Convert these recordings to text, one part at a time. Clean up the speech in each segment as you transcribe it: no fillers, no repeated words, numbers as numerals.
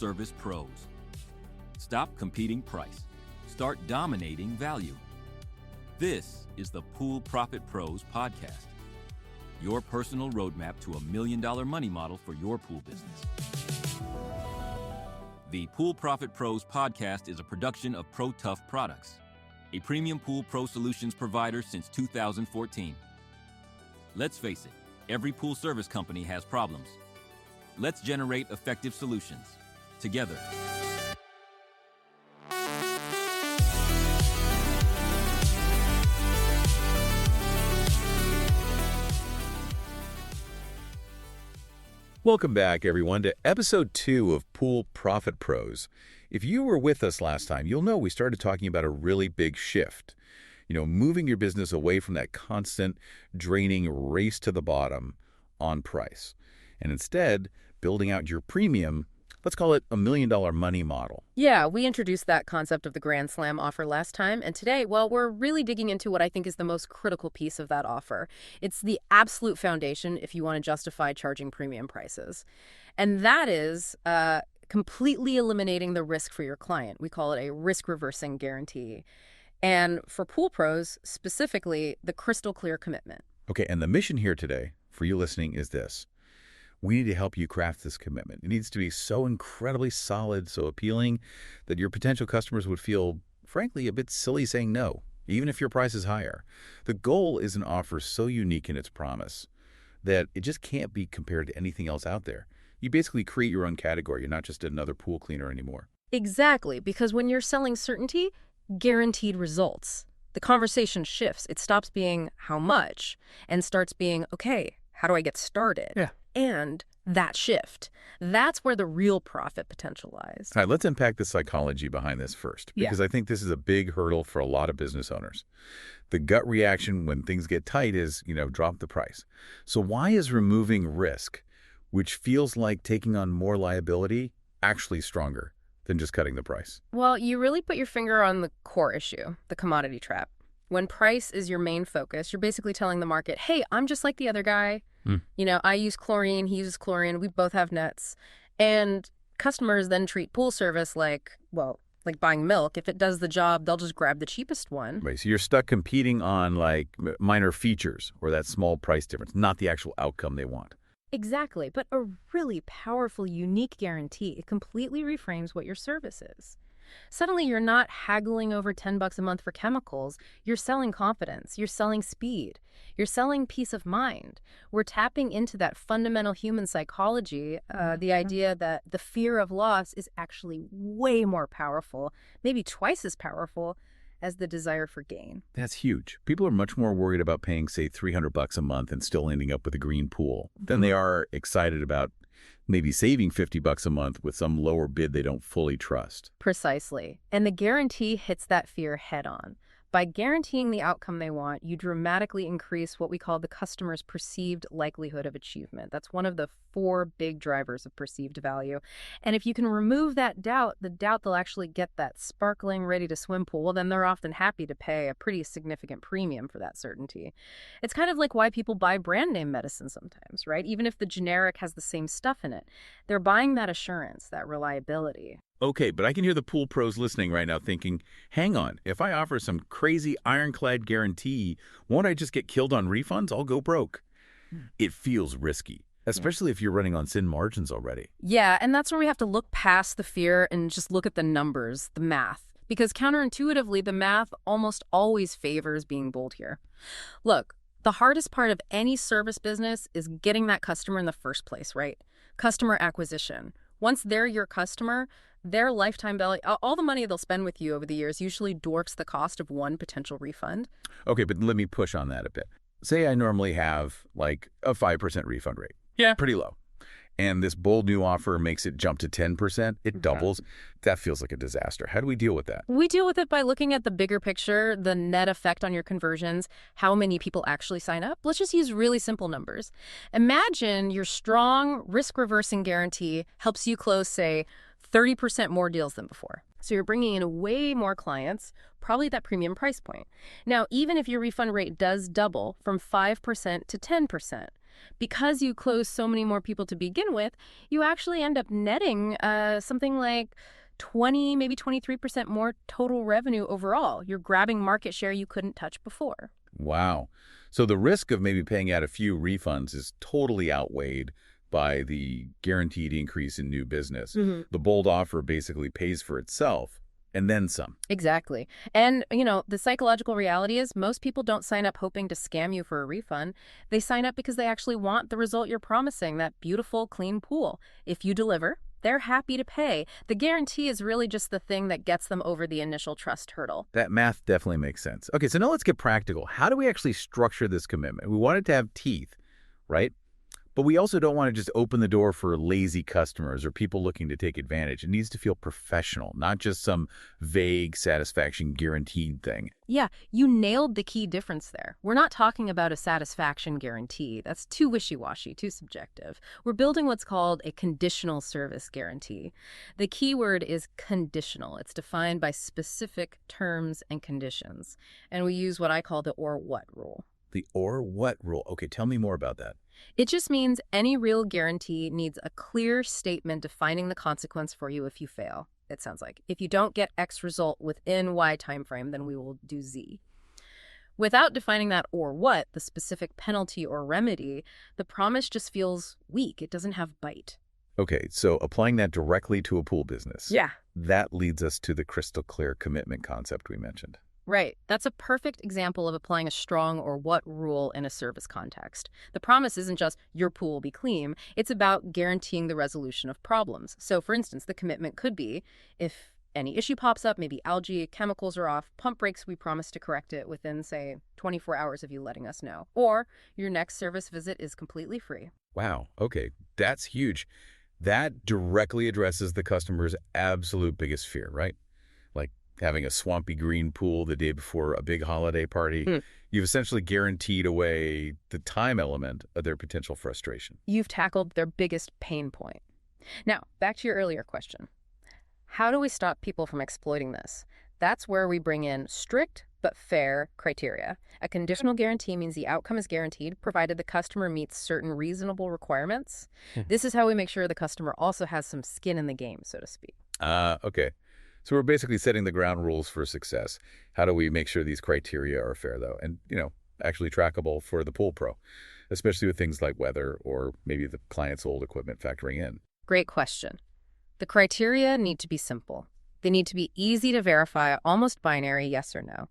service pros. Stop competing price. Start dominating value. This is the Pool Profit Pros podcast, your personal roadmap to $1 million money model for your pool business. The Pool Profit Pros podcast is a production of Pro Tough Products, a premium pool pro solutions provider since 2014. Let's face it, every pool service company has problems. Let's generate effective solutions together. Welcome back, everyone, to episode 2 of Pool Profit Pros. If you were with us last time, you'll know we started talking about a really big shift. Moving your business away from that constant, draining race to the bottom on price. And instead, building out your premium, let's call it $1 million money model. Yeah, we introduced that concept of the Grand Slam offer last time, and today, we're really digging into what I think is the most critical piece of that offer. It's the absolute foundation if you want to justify charging premium prices. And that is completely eliminating the risk for your client. We call it a risk-reversing guarantee. And for pool pros, specifically, the crystal clear commitment. Okay, and the mission here today, for you listening, is this. We need to help you craft this commitment. It needs to be so incredibly solid, so appealing, that your potential customers would feel, frankly, a bit silly saying no, even if your price is higher. The goal is an offer so unique in its promise that it just can't be compared to anything else out there. You basically create your own category. You're not just another pool cleaner anymore. Exactly, because when you're selling certainty, guaranteed results, the conversation shifts. It stops being how much and starts being, okay, how do I get started? Yeah. And that shift, that's where the real profit potential lies. All right, let's unpack the psychology behind this first, because I think this is a big hurdle for a lot of business owners. The gut reaction when things get tight is, drop the price. So why is removing risk, which feels like taking on more liability, actually stronger than just cutting the price? Well, you really put your finger on the core issue, the commodity trap. When price is your main focus, you're basically telling the market, hey, I'm just like the other guy. I use chlorine, he uses chlorine, we both have nets. And customers then treat pool service like buying milk. If it does the job, they'll just grab the cheapest one. Right, so you're stuck competing on minor features or that small price difference, not the actual outcome they want. Exactly, but a really powerful, unique guarantee. It completely reframes what your service is. Suddenly, you're not haggling over $10 a month for chemicals. You're selling confidence. You're selling speed. You're selling peace of mind. We're tapping into that fundamental human psychology, the idea that the fear of loss is actually way more powerful, maybe twice as powerful as the desire for gain. That's huge. People are much more worried about paying, say, $300 a month and still ending up with a green pool than they are excited about maybe saving $50 a month with some lower bid they don't fully trust. Precisely. And the guarantee hits that fear head on. By guaranteeing the outcome they want, you dramatically increase what we call the customer's perceived likelihood of achievement. That's one of the 4 big drivers of perceived value. And if you can remove that doubt, the doubt they'll actually get that sparkling, ready-to-swim pool, well, then they're often happy to pay a pretty significant premium for that certainty. It's kind of like why people buy brand name medicine sometimes, right? Even if the generic has the same stuff in it. They're buying that assurance, that reliability. Okay, but I can hear the pool pros listening right now thinking, hang on, if I offer some crazy ironclad guarantee, won't I just get killed on refunds? I'll go broke. It feels risky, especially if you're running on thin margins already. Yeah, and that's where we have to look past the fear and just look at the numbers, the math. Because counterintuitively, the math almost always favors being bold here. Look, the hardest part of any service business is getting that customer in the first place, right? Customer acquisition. Once they're your customer, their lifetime value, all the money they'll spend with you over the years usually dwarfs the cost of one potential refund. Okay, but let me push on that a bit. Say I normally have a 5% refund rate. Yeah. Pretty low. And this bold new offer makes it jump to 10%. It doubles. That feels like a disaster. How do we deal with that? We deal with it by looking at the bigger picture, the net effect on your conversions, how many people actually sign up. Let's just use really simple numbers. Imagine your strong risk-reversing guarantee helps you close, say, 30% more deals than before. So you're bringing in way more clients, probably at that premium price point. Now, even if your refund rate does double from 5% to 10%, Because you close so many more people to begin with, you actually end up netting something like 20, maybe 23% more total revenue overall. You're grabbing market share you couldn't touch before. Wow. So the risk of maybe paying out a few refunds is totally outweighed by the guaranteed increase in new business. The bold offer basically pays for itself and then some. Exactly. And, the psychological reality is most people don't sign up hoping to scam you for a refund. They sign up because they actually want the result you're promising, that beautiful, clean pool. If you deliver, they're happy to pay. The guarantee is really just the thing that gets them over the initial trust hurdle. That math definitely makes sense. Okay, so now let's get practical. How do we actually structure this commitment? We want it to have teeth, right? But we also don't want to just open the door for lazy customers or people looking to take advantage. It needs to feel professional, not just some vague satisfaction guaranteed thing. Yeah, you nailed the key difference there. We're not talking about a satisfaction guarantee. That's too wishy-washy, too subjective. We're building what's called a conditional service guarantee. The key word is conditional. It's defined by specific terms and conditions. And we use what I call the or what rule. The or what rule? Okay, tell me more about that. It just means any real guarantee needs a clear statement defining the consequence for you if you fail. It sounds like if you don't get X result within Y timeframe, then we will do Z. Without defining that or what, the specific penalty or remedy, the promise just feels weak. It doesn't have bite. Okay, so applying that directly to a pool business. Yeah. That leads us to the crystal clear commitment concept we mentioned. Right. That's a perfect example of applying a strong or what rule in a service context. The promise isn't just your pool will be clean. It's about guaranteeing the resolution of problems. So, for instance, the commitment could be if any issue pops up, maybe algae, chemicals are off, pump breaks, we promise to correct it within, say, 24 hours of you letting us know. Or your next service visit is completely free. Wow. Okay, that's huge. That directly addresses the customer's absolute biggest fear, right? Like having a swampy green pool the day before a big holiday party. You've essentially guaranteed away the time element of their potential frustration. You've tackled their biggest pain point. Now, back to your earlier question. How do we stop people from exploiting this? That's where we bring in strict but fair criteria. A conditional guarantee means the outcome is guaranteed, provided the customer meets certain reasonable requirements. This is how we make sure the customer also has some skin in the game, so to speak. Okay. So we're basically setting the ground rules for success. How do we make sure these criteria are fair, though, and, actually trackable for the pool pro, especially with things like weather or maybe the client's old equipment factoring in? Great question. The criteria need to be simple. They need to be easy to verify, almost binary, yes or no.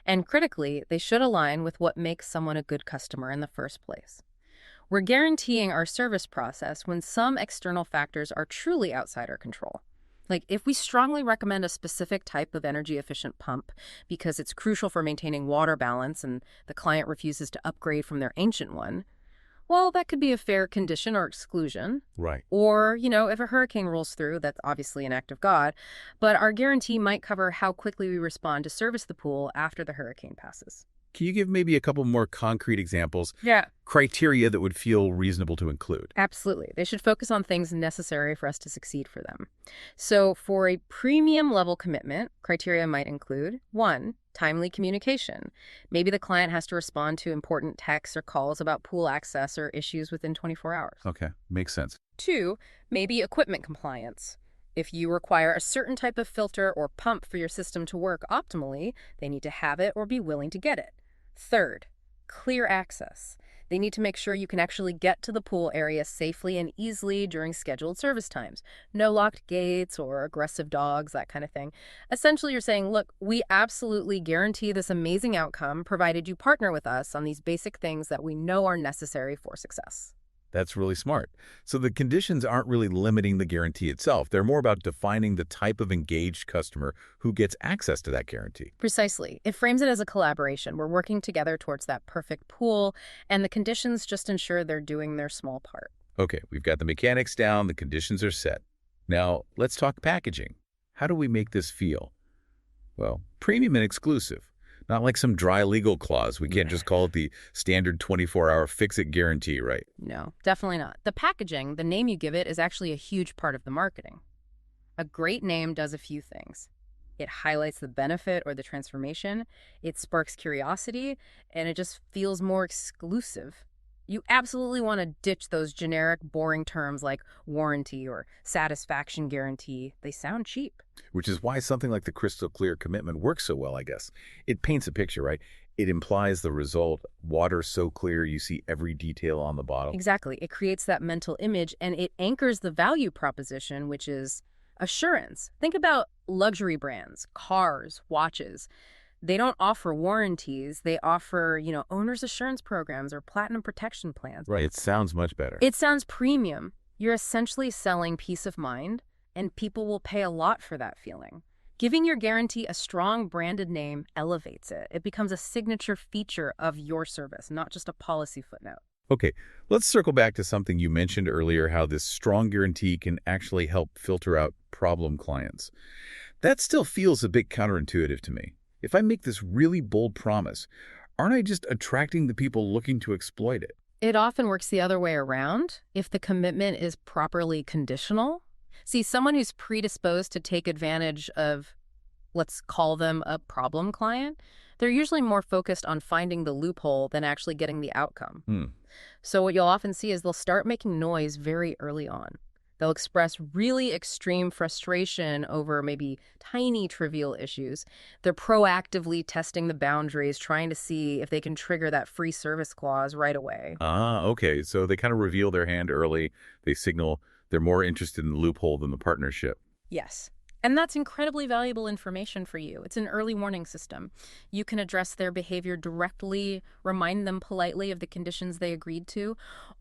And critically, they should align with what makes someone a good customer in the first place. We're guaranteeing our service process when some external factors are truly outside our control. Like if we strongly recommend a specific type of energy-efficient pump because it's crucial for maintaining water balance and the client refuses to upgrade from their ancient one, well, that could be a fair condition or exclusion. Right. Or, if a hurricane rolls through, that's obviously an act of God, but our guarantee might cover how quickly we respond to service the pool after the hurricane passes. Can you give maybe a couple more concrete examples? Yeah. Criteria that would feel reasonable to include? Absolutely. They should focus on things necessary for us to succeed for them. So for a premium level commitment, criteria might include 1, timely communication. Maybe the client has to respond to important texts or calls about pool access or issues within 24 hours. Okay, makes sense. 2, maybe equipment compliance. If you require a certain type of filter or pump for your system to work optimally, they need to have it or be willing to get it. 3rd, clear access. They need to make sure you can actually get to the pool area safely and easily during scheduled service times. No locked gates or aggressive dogs, that kind of thing. Essentially, you're saying, look, we absolutely guarantee this amazing outcome provided you partner with us on these basic things that we know are necessary for success. That's really smart. So the conditions aren't really limiting the guarantee itself. They're more about defining the type of engaged customer who gets access to that guarantee. Precisely. It frames it as a collaboration. We're working together towards that perfect pool, and the conditions just ensure they're doing their small part. Okay, we've got the mechanics down, the conditions are set. Now, let's talk packaging. How do we make this feel? Well, premium and exclusive. Not like some dry legal clause. We can't just call it the standard 24-hour fix-it guarantee, right? No, definitely not. The packaging, the name you give it, is actually a huge part of the marketing. A great name does a few things. It highlights the benefit or the transformation, it sparks curiosity, and it just feels more exclusive. You absolutely want to ditch those generic, boring terms like warranty or satisfaction guarantee. They sound cheap. Which is why something like the crystal clear commitment works so well, I guess. It paints a picture, right? It implies the result. Water so clear you see every detail on the bottle. Exactly. It creates that mental image and it anchors the value proposition, which is assurance. Think about luxury brands, cars, watches. They don't offer warranties. They offer, owner's assurance programs or platinum protection plans. Right. It sounds much better. It sounds premium. You're essentially selling peace of mind, and people will pay a lot for that feeling. Giving your guarantee a strong branded name elevates it. It becomes a signature feature of your service, not just a policy footnote. Okay, let's circle back to something you mentioned earlier, how this strong guarantee can actually help filter out problem clients. That still feels a bit counterintuitive to me. If I make this really bold promise, aren't I just attracting the people looking to exploit it? It often works the other way around. If the commitment is properly conditional, see, someone who's predisposed to take advantage of, let's call them a problem client, they're usually more focused on finding the loophole than actually getting the outcome. So what you'll often see is they'll start making noise very early on. They'll express really extreme frustration over maybe tiny trivial issues. They're proactively testing the boundaries, trying to see if they can trigger that free service clause right away. Ah, okay, so they kind of reveal their hand early. They signal they're more interested in the loophole than the partnership. Yes. And that's incredibly valuable information for you. It's an early warning system. You can address their behavior directly, remind them politely of the conditions they agreed to,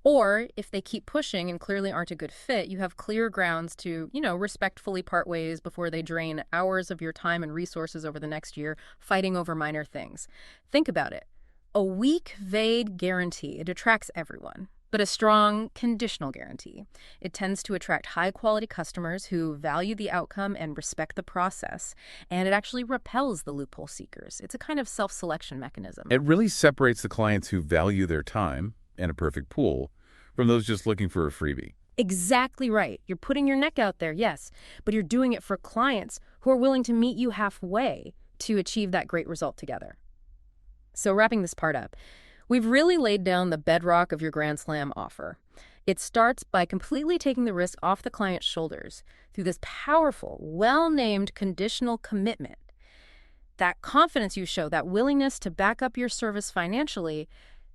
or if they keep pushing and clearly aren't a good fit, you have clear grounds to, respectfully part ways before they drain hours of your time and resources over the next year fighting over minor things. Think about it. A weak, vague guarantee, it attracts everyone. But a strong, conditional guarantee. It tends to attract high-quality customers who value the outcome and respect the process, and it actually repels the loophole seekers. It's a kind of self-selection mechanism. It really separates the clients who value their time and a perfect pool from those just looking for a freebie. Exactly right. You're putting your neck out there, yes, but you're doing it for clients who are willing to meet you halfway to achieve that great result together. So wrapping this part up, we've really laid down the bedrock of your Grand Slam offer. It starts by completely taking the risk off the client's shoulders through this powerful, well-named conditional commitment. That confidence you show, that willingness to back up your service financially,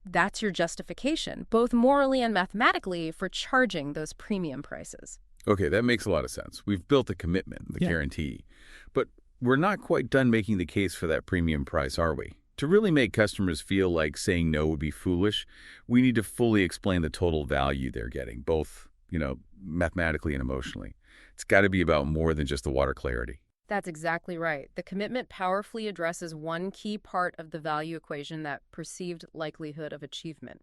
that's your justification, both morally and mathematically, for charging those premium prices. Okay, that makes a lot of sense. We've built a commitment, the guarantee. But we're not quite done making the case for that premium price, are we? To really make customers feel like saying no would be foolish, we need to fully explain the total value they're getting, both, mathematically and emotionally. It's got to be about more than just the water clarity. That's exactly right. The commitment powerfully addresses one key part of the value equation, that perceived likelihood of achievement.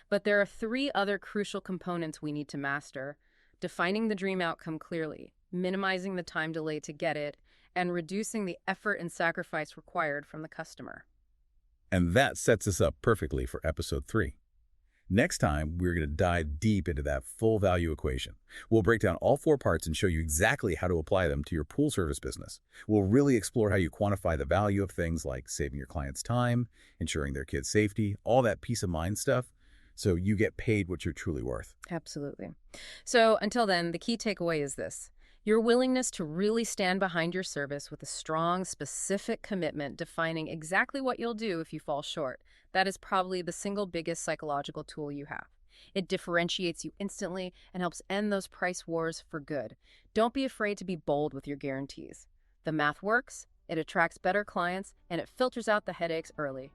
But there are three other crucial components we need to master: defining the dream outcome clearly, minimizing the time delay to get it, and reducing the effort and sacrifice required from the customer. And that sets us up perfectly for episode 3. Next time, we're going to dive deep into that full value equation. We'll break down all 4 parts and show you exactly how to apply them to your pool service business. We'll really explore how you quantify the value of things like saving your clients time, ensuring their kids' safety, all that peace of mind stuff, so you get paid what you're truly worth. Absolutely. So until then, the key takeaway is this: your willingness to really stand behind your service with a strong, specific commitment defining exactly what you'll do if you fall short. That is probably the single biggest psychological tool you have. It differentiates you instantly and helps end those price wars for good. Don't be afraid to be bold with your guarantees. The math works, it attracts better clients, and it filters out the headaches early.